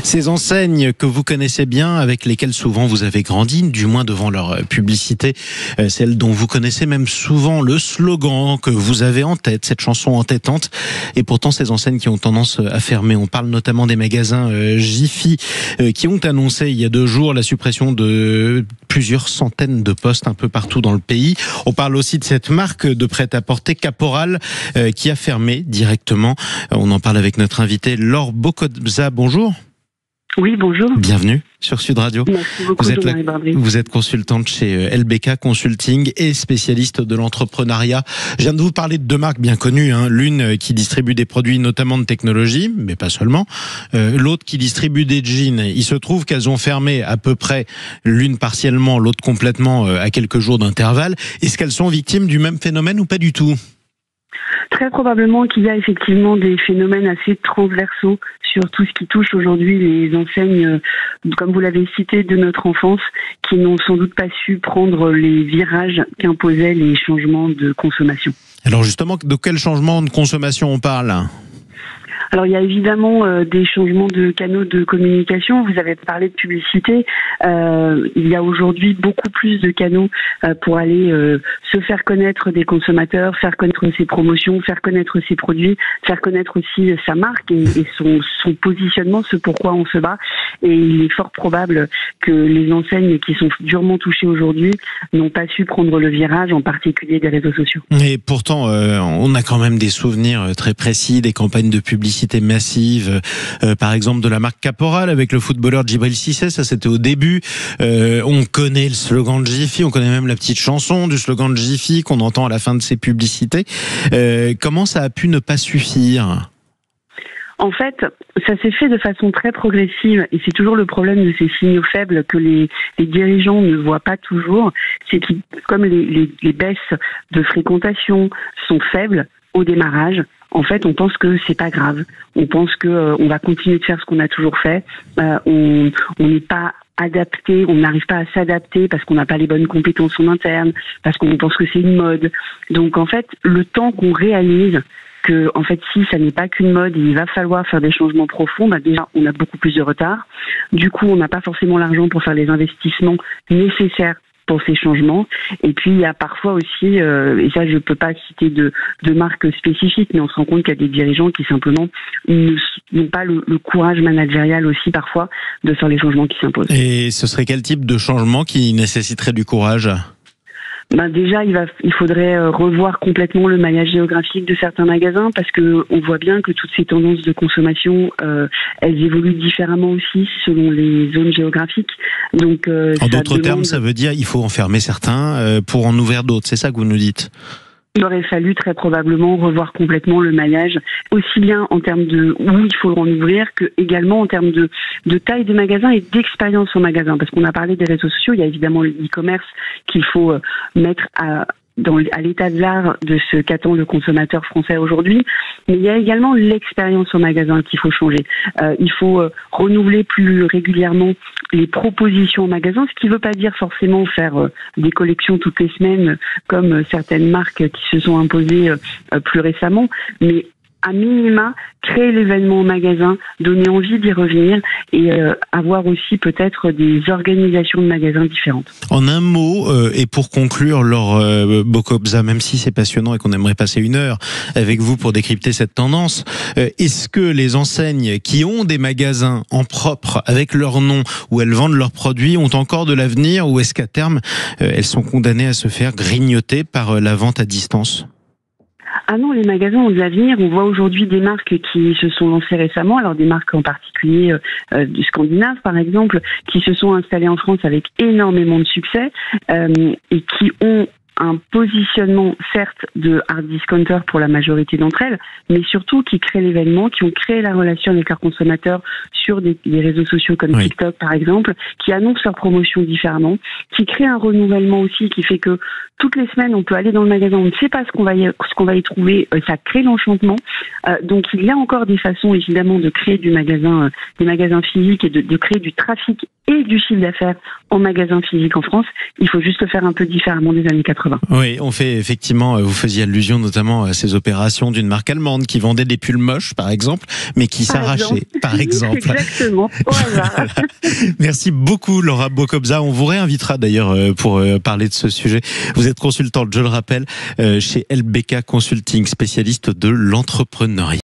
Ces enseignes que vous connaissez bien, avec lesquelles souvent vous avez grandi, du moins devant leur publicité, celles dont vous connaissez même souvent le slogan que vous avez en tête, cette chanson entêtante, et pourtant ces enseignes qui ont tendance à fermer. On parle notamment des magasins Jiffy qui ont annoncé il y a 2 jours la suppression de plusieurs centaines de postes un peu partout dans le pays. On parle aussi de cette marque de prêt-à-porter Caporal qui a fermé directement. On en parle avec notre invité Laure Bokobza. Bonjour. Oui, bonjour. Bienvenue sur Sud Radio. Merci beaucoup, vous êtes consultante chez LBK Consulting et spécialiste de l'entrepreneuriat. Je viens de vous parler de 2 marques bien connues, l'une qui distribue des produits notamment de technologie, mais pas seulement, l'autre qui distribue des jeans. Il se trouve qu'elles ont fermé à peu près, l'une partiellement, l'autre complètement, à quelques jours d'intervalle. Est-ce qu'elles sont victimes du même phénomène ou pas du tout ? Très probablement qu'il y a effectivement des phénomènes assez transversaux sur tout ce qui touche aujourd'hui les enseignes, comme vous l'avez cité, de notre enfance, qui n'ont sans doute pas su prendre les virages qu'imposaient les changements de consommation. Alors justement, de quel changement de consommation on parle ? Alors il y a évidemment des changements de canaux de communication. Vous avez parlé de publicité. Il y a aujourd'hui beaucoup plus de canaux pour aller se faire connaître des consommateurs, faire connaître ses promotions, faire connaître ses produits, faire connaître aussi sa marque et son positionnement, ce pourquoi on se bat. Et il est fort probable que les enseignes qui sont durement touchées aujourd'hui n'ont pas su prendre le virage, en particulier des réseaux sociaux. Et pourtant, on a quand même des souvenirs très précis, des campagnes de publicité massive, par exemple de la marque Caporal avec le footballeur Djibril Cissé, ça c'était au début. On connaît le slogan de Jiffy, on connaît même la petite chanson du slogan de Jiffy qu'on entend à la fin de ces publicités. Comment ça a pu ne pas suffire ? En fait, ça s'est fait de façon très progressive et c'est toujours le problème de ces signaux faibles que les dirigeants ne voient pas toujours. C'est que comme les baisses de fréquentation sont faibles au démarrage, en fait, on pense que c'est pas grave. On pense que on va continuer de faire ce qu'on a toujours fait. On n'est pas adapté, on n'arrive pas à s'adapter parce qu'on n'a pas les bonnes compétences en interne, parce qu'on pense que c'est une mode. Donc, en fait, le temps qu'on réalise que, en fait, si ça n'est pas qu'une mode, il va falloir faire des changements profonds, déjà, on a beaucoup plus de retard. Du coup, on n'a pas forcément l'argent pour faire les investissements nécessaires pour ces changements. Et puis, il y a parfois aussi, et ça, je peux pas citer de marques spécifiques, mais on se rend compte qu'il y a des dirigeants qui simplement n'ont pas le courage managérial aussi, parfois, de faire les changements qui s'imposent. Et ce serait quel type de changement qui nécessiterait du courage ? Déjà, il faudrait revoir complètement le maillage géographique de certains magasins parce que on voit bien que toutes ces tendances de consommation, elles évoluent différemment aussi selon les zones géographiques. Donc, en d'autres termes, ça veut dire il faut en fermer certains pour en ouvrir d'autres. C'est ça que vous nous dites ? Il aurait fallu très probablement revoir complètement le maillage, aussi bien en termes de où il faut en ouvrir, que également en termes de taille de magasin et d'expérience en magasin. Parce qu'on a parlé des réseaux sociaux, il y a évidemment le e-commerce qu'il faut mettre à l'état de l'art de ce qu'attend le consommateur français aujourd'hui, mais il y a également l'expérience au magasin qu'il faut changer. Il faut renouveler plus régulièrement les propositions au magasin, ce qui ne veut pas dire forcément faire des collections toutes les semaines comme certaines marques qui se sont imposées plus récemment, mais à minima, créer l'événement au magasin, donner envie d'y revenir et avoir aussi peut-être des organisations de magasins différentes. En un mot, et pour conclure, Laure Bokobza, même si c'est passionnant et qu'on aimerait passer 1 heure avec vous pour décrypter cette tendance, est-ce que les enseignes qui ont des magasins en propre avec leur nom où elles vendent leurs produits ont encore de l'avenir ou est-ce qu'à terme, elles sont condamnées à se faire grignoter par la vente à distance ? Ah non, les magasins ont de l'avenir. On voit aujourd'hui des marques qui se sont lancées récemment, alors des marques en particulier du Scandinave par exemple, qui se sont installées en France avec énormément de succès et qui ont un positionnement certes de hard discounter pour la majorité d'entre elles, mais surtout qui créent l'événement, qui ont créé la relation avec leurs consommateurs sur des réseaux sociaux comme TikTok par exemple, qui annoncent leurs promotions différemment, qui créent un renouvellement aussi qui fait que toutes les semaines on peut aller dans le magasin, on ne sait pas ce qu'on va y trouver, ça crée l'enchantement. Donc il y a encore des façons évidemment de créer des magasins physiques et de créer du trafic et du chiffre d'affaires en magasin physique en France. Il faut juste le faire un peu différemment des années 80. Oui, on fait effectivement, vous faisiez allusion notamment à ces opérations d'une marque allemande qui vendait des pulls moches, par exemple, mais qui s'arrachaient, par exemple. Exactement, au hasard. Merci beaucoup, Laura Bocobza. On vous réinvitera d'ailleurs pour parler de ce sujet. Vous êtes consultante, je le rappelle, chez LBK Consulting, spécialiste de l'entrepreneuriat.